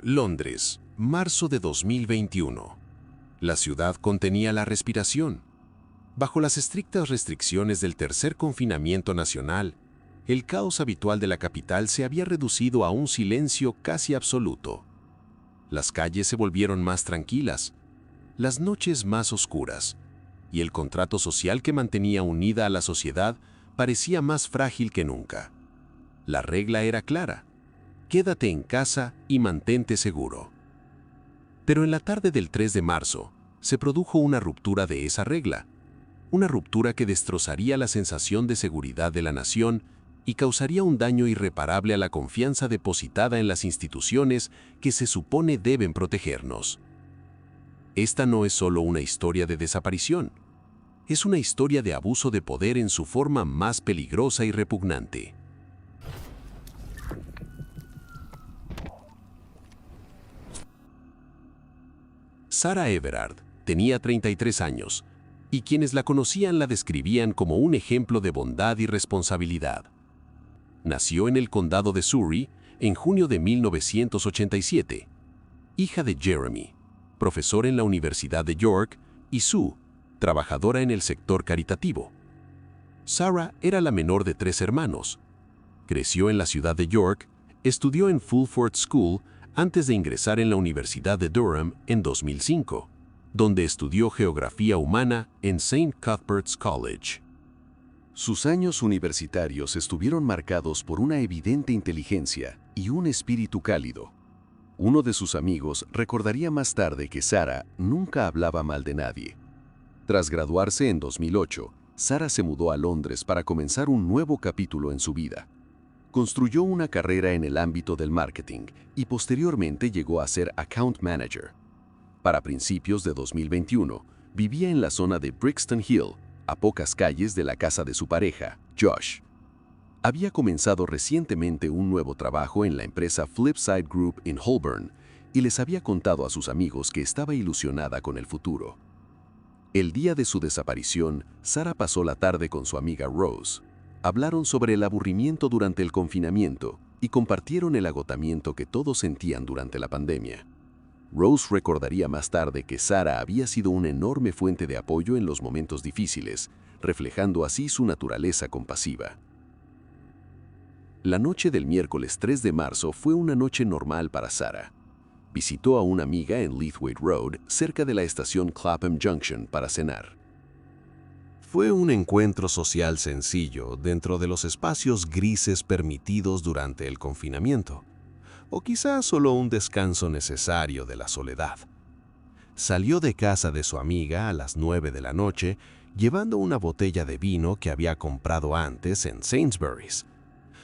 Londres, marzo de 2021. La ciudad contenía la respiración. Bajo las estrictas restricciones del tercer confinamiento nacional, el caos habitual de la capital se había reducido a un silencio casi absoluto. Las calles se volvieron más tranquilas, las noches más oscuras, y el contrato social que mantenía unida a la sociedad parecía más frágil que nunca. La regla era clara: quédate en casa y mantente seguro. Pero en la tarde del 3 de marzo, se produjo una ruptura de esa regla, una ruptura que destrozaría la sensación de seguridad de la nación y causaría un daño irreparable a la confianza depositada en las instituciones que se supone deben protegernos. Esta no es solo una historia de desaparición, es una historia de abuso de poder en su forma más peligrosa y repugnante. Sarah Everard tenía 33 años, y quienes la conocían la describían como un ejemplo de bondad y responsabilidad. Nació en el condado de Surrey en junio de 1987, hija de Jeremy, profesor en la Universidad de York, y Sue, trabajadora en el sector caritativo. Sarah era la menor de 3 hermanos. Creció en la ciudad de York, estudió en Fulford School antes de ingresar en la Universidad de Durham en 2005, donde estudió geografía humana en St. Cuthbert's College. Sus años universitarios estuvieron marcados por una evidente inteligencia y un espíritu cálido. Uno de sus amigos recordaría más tarde que Sarah nunca hablaba mal de nadie. Tras graduarse en 2008, Sarah se mudó a Londres para comenzar un nuevo capítulo en su vida. Construyó una carrera en el ámbito del marketing y posteriormente llegó a ser account manager. Para principios de 2021, vivía en la zona de Brixton Hill, a pocas calles de la casa de su pareja, Josh. Había comenzado recientemente un nuevo trabajo en la empresa Flipside Group en Holborn y les había contado a sus amigos que estaba ilusionada con el futuro. El día de su desaparición, Sarah pasó la tarde con su amiga Rose. Hablaron sobre el aburrimiento durante el confinamiento y compartieron el agotamiento que todos sentían durante la pandemia. Rose recordaría más tarde que Sarah había sido una enorme fuente de apoyo en los momentos difíciles, reflejando así su naturaleza compasiva. La noche del miércoles 3 de marzo fue una noche normal para Sarah. Visitó a una amiga en Leithwaite Road, cerca de la estación Clapham Junction, para cenar. Fue un encuentro social sencillo dentro de los espacios grises permitidos durante el confinamiento, o quizás solo un descanso necesario de la soledad. Salió de casa de su amiga a las 9 de la noche, llevando una botella de vino que había comprado antes en Sainsbury's.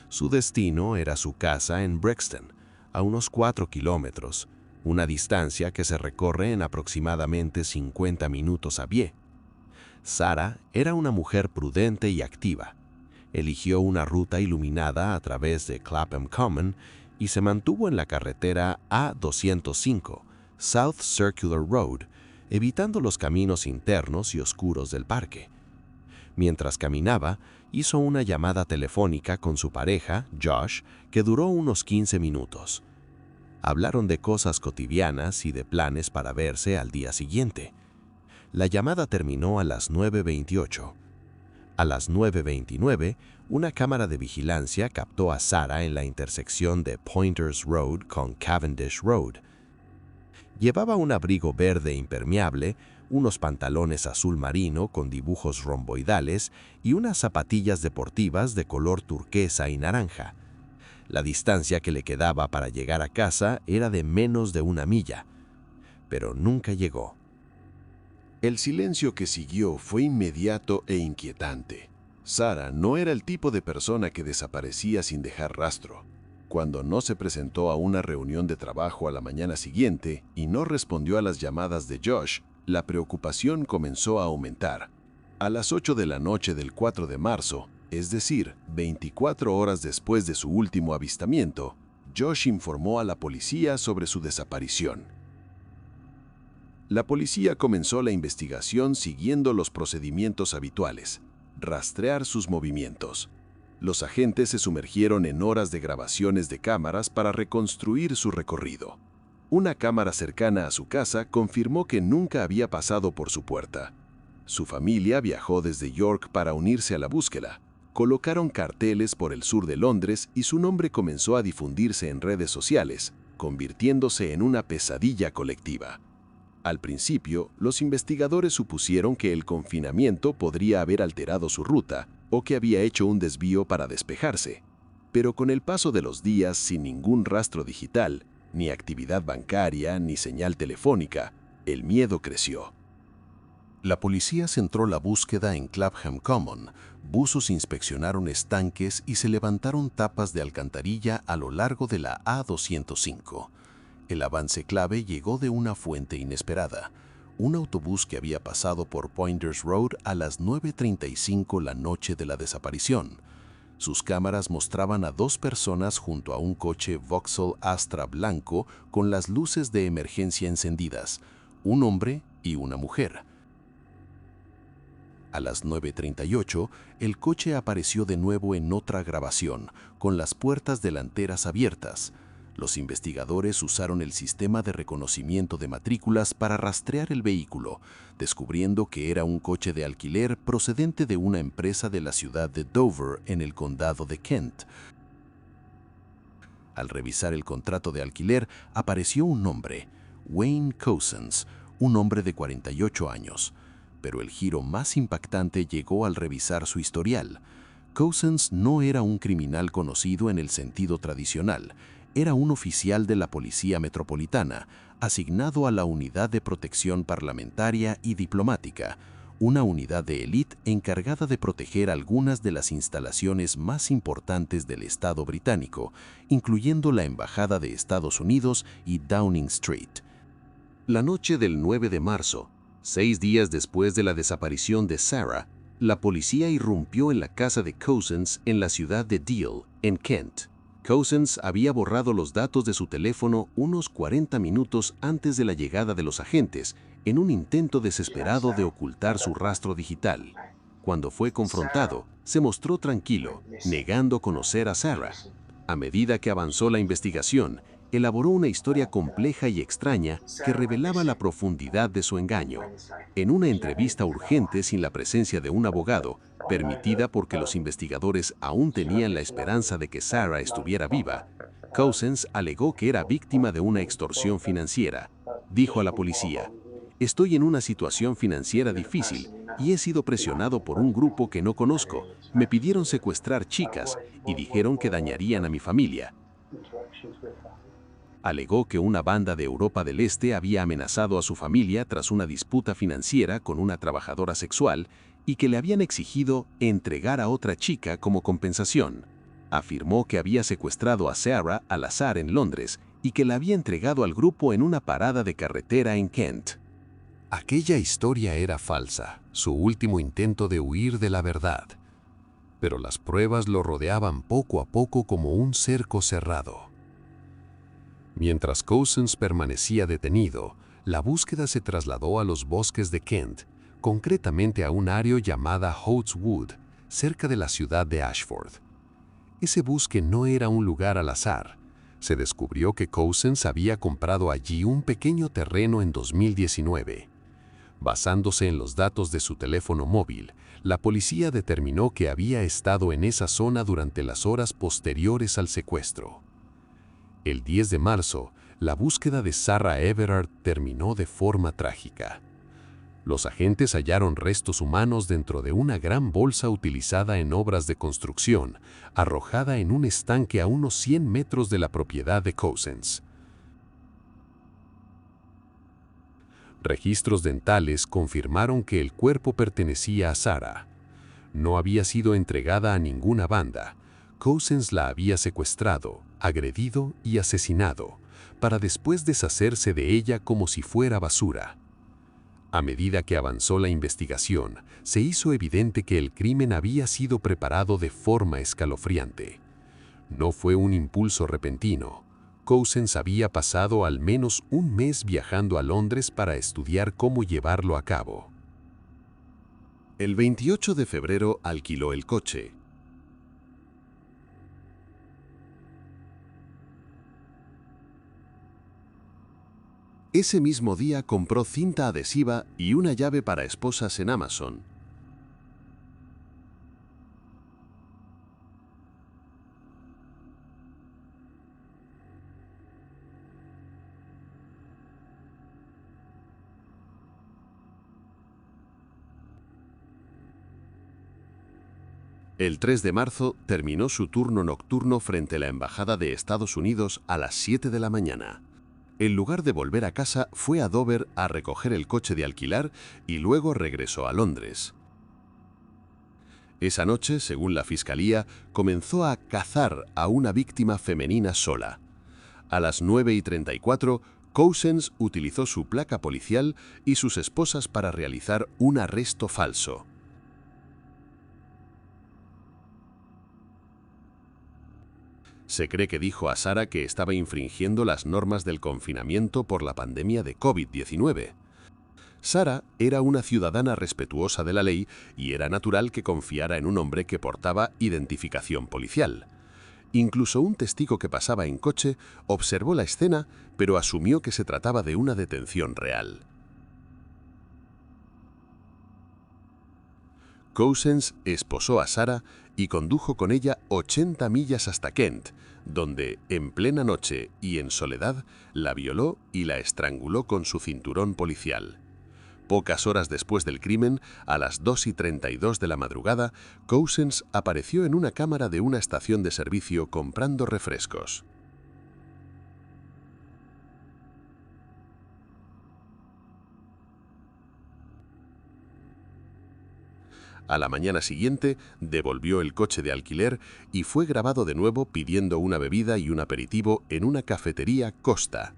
Su destino era su casa en Brixton, a unos 4 kilómetros, una distancia que se recorre en aproximadamente 50 minutos a pie. Sarah era una mujer prudente y activa. Eligió una ruta iluminada a través de Clapham Common y se mantuvo en la carretera A205, South Circular Road, evitando los caminos internos y oscuros del parque. Mientras caminaba, hizo una llamada telefónica con su pareja, Josh, que duró unos 15 minutos. Hablaron de cosas cotidianas y de planes para verse al día siguiente. La llamada terminó a las 9:28. A las 9:29, una cámara de vigilancia captó a Sarah en la intersección de Pointers Road con Cavendish Road. Llevaba un abrigo verde impermeable, unos pantalones azul marino con dibujos romboidales y unas zapatillas deportivas de color turquesa y naranja. La distancia que le quedaba para llegar a casa era de menos de 1 milla, pero nunca llegó. El silencio que siguió fue inmediato e inquietante. Sarah no era el tipo de persona que desaparecía sin dejar rastro. Cuando no se presentó a una reunión de trabajo a la mañana siguiente y no respondió a las llamadas de Josh, la preocupación comenzó a aumentar. A las 8 de la noche del 4 de marzo, es decir, 24 horas después de su último avistamiento, Josh informó a la policía sobre su desaparición. La policía comenzó la investigación siguiendo los procedimientos habituales: rastrear sus movimientos. Los agentes se sumergieron en horas de grabaciones de cámaras para reconstruir su recorrido. Una cámara cercana a su casa confirmó que nunca había pasado por su puerta. Su familia viajó desde York para unirse a la búsqueda. Colocaron carteles por el sur de Londres y su nombre comenzó a difundirse en redes sociales, convirtiéndose en una pesadilla colectiva. Al principio, los investigadores supusieron que el confinamiento podría haber alterado su ruta o que había hecho un desvío para despejarse. Pero con el paso de los días, sin ningún rastro digital, ni actividad bancaria, ni señal telefónica, el miedo creció. La policía centró la búsqueda en Clapham Common. Buzos inspeccionaron estanques y se levantaron tapas de alcantarilla a lo largo de la A205. El avance clave llegó de una fuente inesperada. Un autobús que había pasado por Pointers Road a las 9:35 la noche de la desaparición. Sus cámaras mostraban a dos personas junto a un coche Vauxhall Astra blanco con las luces de emergencia encendidas, un hombre y una mujer. A las 9:38, el coche apareció de nuevo en otra grabación, con las puertas delanteras abiertas. Los investigadores usaron el sistema de reconocimiento de matrículas para rastrear el vehículo, descubriendo que era un coche de alquiler procedente de una empresa de la ciudad de Dover, en el condado de Kent. Al revisar el contrato de alquiler, apareció un nombre, Wayne Couzens, un hombre de 48 años. Pero el giro más impactante llegó al revisar su historial. Couzens no era un criminal conocido en el sentido tradicional. Era un oficial de la Policía Metropolitana, asignado a la Unidad de Protección Parlamentaria y Diplomática, una unidad de élite encargada de proteger algunas de las instalaciones más importantes del Estado británico, incluyendo la Embajada de Estados Unidos y Downing Street. La noche del 9 de marzo, 6 días después de la desaparición de Sarah, la policía irrumpió en la casa de Couzens en la ciudad de Deal, en Kent. Couzens había borrado los datos de su teléfono unos 40 minutos antes de la llegada de los agentes, en un intento desesperado de ocultar su rastro digital. Cuando fue confrontado, se mostró tranquilo, negando conocer a Sarah. A medida que avanzó la investigación, elaboró una historia compleja y extraña que revelaba la profundidad de su engaño. En una entrevista urgente sin la presencia de un abogado, permitida porque los investigadores aún tenían la esperanza de que Sarah estuviera viva, Couzens alegó que era víctima de una extorsión financiera. Dijo a la policía: «Estoy en una situación financiera difícil y he sido presionado por un grupo que no conozco. Me pidieron secuestrar chicas y dijeron que dañarían a mi familia». Alegó que una banda de Europa del Este había amenazado a su familia tras una disputa financiera con una trabajadora sexual y que le habían exigido entregar a otra chica como compensación. Afirmó que había secuestrado a Sarah al azar en Londres y que la había entregado al grupo en una parada de carretera en Kent. Aquella historia era falsa, su último intento de huir de la verdad. Pero las pruebas lo rodeaban poco a poco como un cerco cerrado. Mientras Couzens permanecía detenido, la búsqueda se trasladó a los bosques de Kent, concretamente a un área llamada Hoath's Wood, cerca de la ciudad de Ashford. Ese bosque no era un lugar al azar. Se descubrió que Couzens había comprado allí un pequeño terreno en 2019. Basándose en los datos de su teléfono móvil, la policía determinó que había estado en esa zona durante las horas posteriores al secuestro. El 10 de marzo, la búsqueda de Sarah Everard terminó de forma trágica. Los agentes hallaron restos humanos dentro de una gran bolsa utilizada en obras de construcción, arrojada en un estanque a unos 100 metros de la propiedad de Couzens. Registros dentales confirmaron que el cuerpo pertenecía a Sarah. No había sido entregada a ninguna banda. Couzens la había secuestrado, agredido y asesinado, para después deshacerse de ella como si fuera basura. A medida que avanzó la investigación, se hizo evidente que el crimen había sido preparado de forma escalofriante. No fue un impulso repentino. Couzens había pasado al menos un mes viajando a Londres para estudiar cómo llevarlo a cabo. El 28 de febrero alquiló el coche. Ese mismo día compró cinta adhesiva y una llave para esposas en Amazon. El 3 de marzo terminó su turno nocturno frente a la Embajada de Estados Unidos a las 7 de la mañana. En lugar de volver a casa, fue a Dover a recoger el coche de alquilar y luego regresó a Londres. Esa noche, según la fiscalía, comenzó a cazar a una víctima femenina sola. A las 9:34, Cousins utilizó su placa policial y sus esposas para realizar un arresto falso. Se cree que dijo a Sarah que estaba infringiendo las normas del confinamiento por la pandemia de COVID-19. Sarah era una ciudadana respetuosa de la ley y era natural que confiara en un hombre que portaba identificación policial. Incluso un testigo que pasaba en coche observó la escena, pero asumió que se trataba de una detención real. Cousins esposó a Sarah y condujo con ella 80 millas hasta Kent, donde, en plena noche y en soledad, la violó y la estranguló con su cinturón policial. Pocas horas después del crimen, a las 2:32 de la madrugada, Cousins apareció en una cámara de una estación de servicio comprando refrescos. A la mañana siguiente, devolvió el coche de alquiler y fue grabado de nuevo pidiendo una bebida y un aperitivo en una cafetería Costa.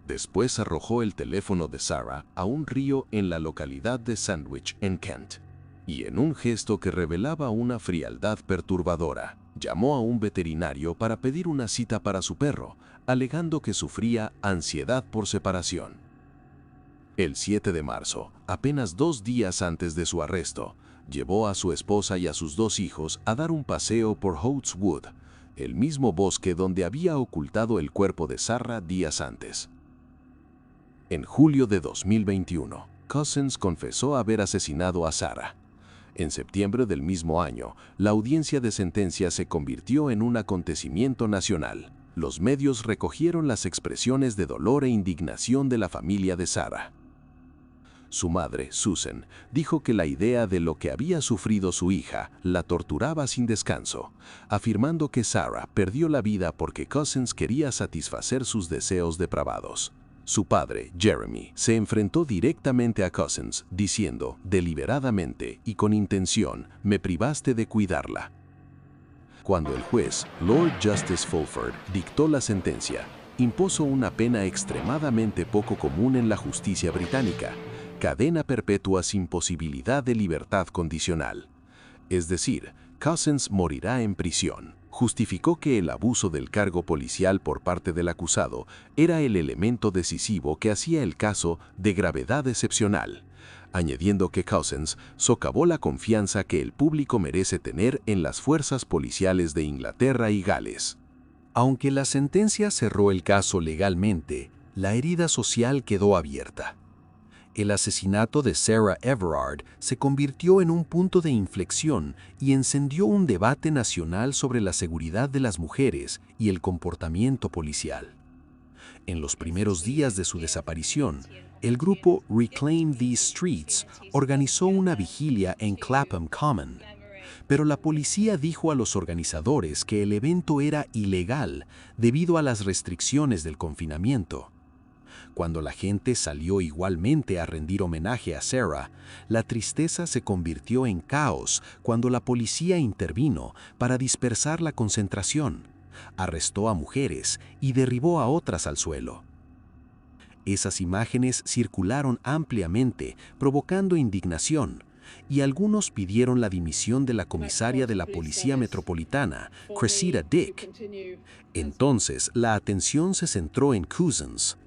Después arrojó el teléfono de Sarah a un río en la localidad de Sandwich, en Kent, y en un gesto que revelaba una frialdad perturbadora, llamó a un veterinario para pedir una cita para su perro, alegando que sufría ansiedad por separación. El 7 de marzo, apenas 2 días antes de su arresto, llevó a su esposa y a sus 2 hijos a dar un paseo por Houts Wood, el mismo bosque donde había ocultado el cuerpo de Sarah días antes. En julio de 2021, Cousins confesó haber asesinado a Sarah. En septiembre del mismo año, la audiencia de sentencia se convirtió en un acontecimiento nacional. Los medios recogieron las expresiones de dolor e indignación de la familia de Sarah. Su madre, Susan, dijo que la idea de lo que había sufrido su hija la torturaba sin descanso, afirmando que Sarah perdió la vida porque Cousins quería satisfacer sus deseos depravados. Su padre, Jeremy, se enfrentó directamente a Cousins, diciendo, deliberadamente y con intención, me privaste de cuidarla. Cuando el juez, Lord Justice Fulford, dictó la sentencia, impuso una pena extremadamente poco común en la justicia británica, cadena perpetua sin posibilidad de libertad condicional. Es decir, Cousins morirá en prisión. Justificó que el abuso del cargo policial por parte del acusado era el elemento decisivo que hacía el caso de gravedad excepcional, añadiendo que Cousins socavó la confianza que el público merece tener en las fuerzas policiales de Inglaterra y Gales. Aunque la sentencia cerró el caso legalmente, la herida social quedó abierta. El asesinato de Sarah Everard se convirtió en un punto de inflexión y encendió un debate nacional sobre la seguridad de las mujeres y el comportamiento policial. En los primeros días de su desaparición, el grupo Reclaim These Streets organizó una vigilia en Clapham Common, pero la policía dijo a los organizadores que el evento era ilegal debido a las restricciones del confinamiento. Cuando la gente salió igualmente a rendir homenaje a Sarah, la tristeza se convirtió en caos cuando la policía intervino para dispersar la concentración, arrestó a mujeres y derribó a otras al suelo. Esas imágenes circularon ampliamente, provocando indignación, y algunos pidieron la dimisión de la comisaria de la Policía Metropolitana, Cressida Dick. Entonces, la atención se centró en Cousins.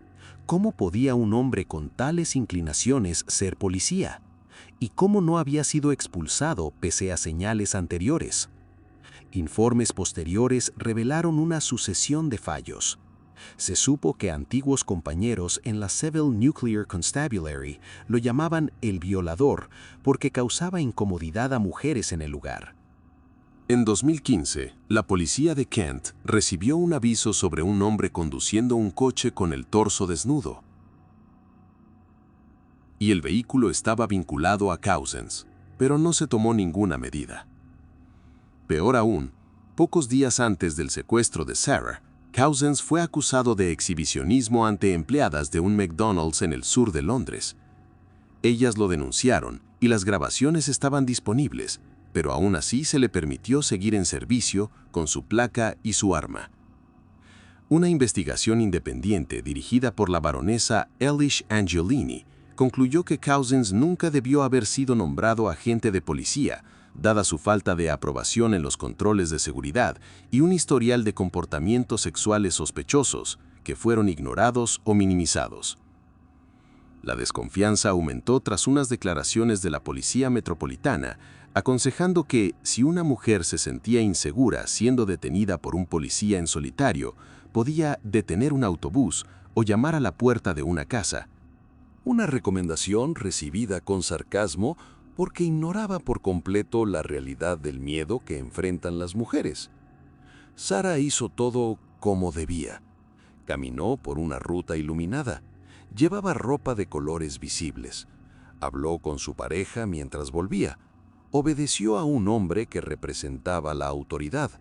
¿Cómo podía un hombre con tales inclinaciones ser policía? ¿Y cómo no había sido expulsado pese a señales anteriores? Informes posteriores revelaron una sucesión de fallos. Se supo que antiguos compañeros en la Seville Nuclear Constabulary lo llamaban el violador porque causaba incomodidad a mujeres en el lugar. En 2015, la policía de Kent recibió un aviso sobre un hombre conduciendo un coche con el torso desnudo. Y el vehículo estaba vinculado a Cousins, pero no se tomó ninguna medida. Peor aún, pocos días antes del secuestro de Sarah, Cousins fue acusado de exhibicionismo ante empleadas de un McDonald's en el sur de Londres. Ellas lo denunciaron y las grabaciones estaban disponibles, pero aún así se le permitió seguir en servicio con su placa y su arma. Una investigación independiente dirigida por la baronesa Elish Angelini concluyó que Cousins nunca debió haber sido nombrado agente de policía, dada su falta de aprobación en los controles de seguridad y un historial de comportamientos sexuales sospechosos que fueron ignorados o minimizados. La desconfianza aumentó tras unas declaraciones de la Policía Metropolitana aconsejando que, si una mujer se sentía insegura siendo detenida por un policía en solitario, podía detener un autobús o llamar a la puerta de una casa. Una recomendación recibida con sarcasmo porque ignoraba por completo la realidad del miedo que enfrentan las mujeres. Sarah hizo todo como debía. Caminó por una ruta iluminada. Llevaba ropa de colores visibles. Habló con su pareja mientras volvía. Obedeció a un hombre que representaba la autoridad,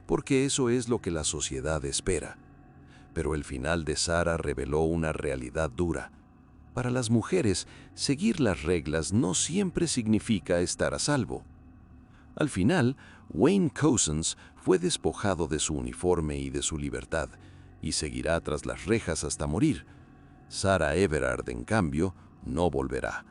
porque eso es lo que la sociedad espera. Pero el final de Sarah reveló una realidad dura. Para las mujeres, seguir las reglas no siempre significa estar a salvo. Al final, Wayne Cousins fue despojado de su uniforme y de su libertad, y seguirá tras las rejas hasta morir. Sarah Everard, en cambio, no volverá.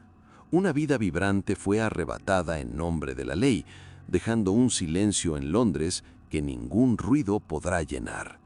Una vida vibrante fue arrebatada en nombre de la ley, dejando un silencio en Londres que ningún ruido podrá llenar.